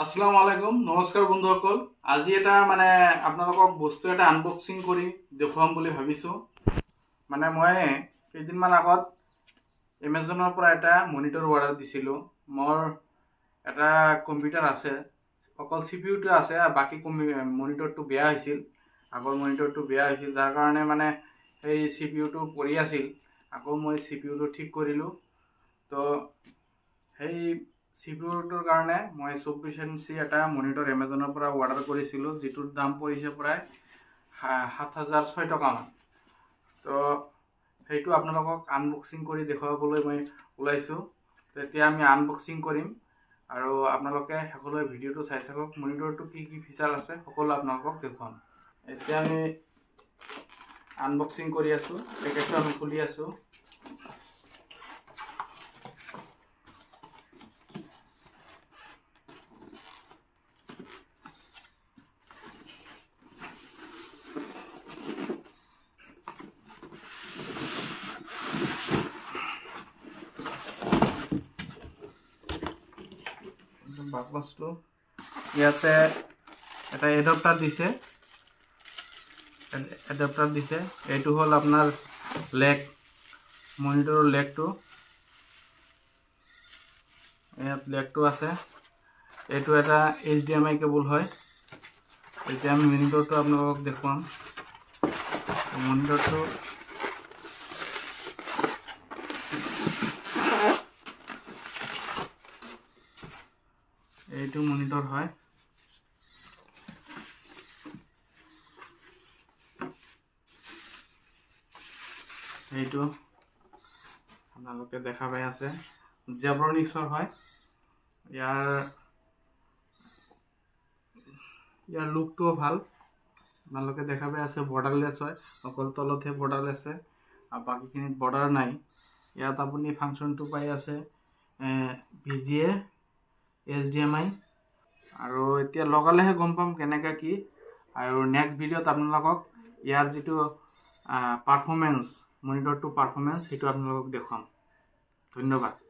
আসসালামু আলাইকুম নমস্কাৰ বন্ধুসকল আজি এটা আপোনালোকক বস্তু এটা আনবক্সিং কৰি দেখুৱাম বুলি ভাবিছো মই কেইদিনমান আগত এমাজনৰ পৰা এটা মনিটৰ অৰ্ডাৰ দিছিলো মোৰ এটা কম্পিউটাৰ আছে অকল সিপিইউটো আছে আৰু বাকি মনিটৰটো বেয়া হৈছিল আগৰ মনিটৰটো বেয়া হৈছিল যাৰ কাৰণে সেই সিপিইউটো পৰি আছিল আকৌ মই সিপিইউটো ঠিক কৰিলো তো সেই সিপিইউটোৰ কাৰণে মই 24 ইঞ্চি এটা মনিটৰ এমাজনৰ পৰা অৰ্ডাৰ কৰিছিলো যেটোৰ দাম পৰিছে প্ৰায় ৭০০৬ টকা মান তো সেইটো আপোনালোকক আনবক্সিং কৰি দেখুৱাবলৈ মই ওলাইছো তেতিয়া আমি আনবক্সিং কৰিম আৰু আপোনালোকে সকলোৱে ভিডিওটো চাই থাকক মনিটৰটো কি কি ফিচাৰ আছে সকলো আপোনালোকক দেখুৱাম এতিয়া আমি আনবক্সিং কৰি আছো পেকেটটো আমি খুলি আছো বাকসটো ইয়াতে এটা এডাপ্টাৰ দিছে এইটো হল আপোনাৰ লেগ মনিটৰৰ লেগটো ইয়াত লেগটো আছে এইটো এটা HDMI কেবল হয় এতিয়া আমি মনিটৰটো আপোনালোকক দেখুৱাম মনিটৰটো এইটো মনিটৰ হয় এইটো আপোনালোকে দেখা পাই আছে জেব্ৰনিক্সৰ হয় ইয়াৰ লুকটো ভাল আপোনালোকে দেখা পাই আছে বৰ্ডাৰলেছ হয় অকল তলতহে বৰ্ডাৰ আছে আৰু বাকিখিনিত বৰ্ডাৰ নাই ইয়াত আপুনি ফাংচনটো পাই আছে VGA HDMI আৰু এতিয়া লগালেহে গম পাম কেনেকা কি আৰু নেক্সট ভিডিওত আপোনালোকক ইয়াৰ যেটো পাৰফৰম্যান্স মনিটৰটো পাৰফৰম্যান্স সেইটো আপোনালোকক দেখাম ধন্যবাদ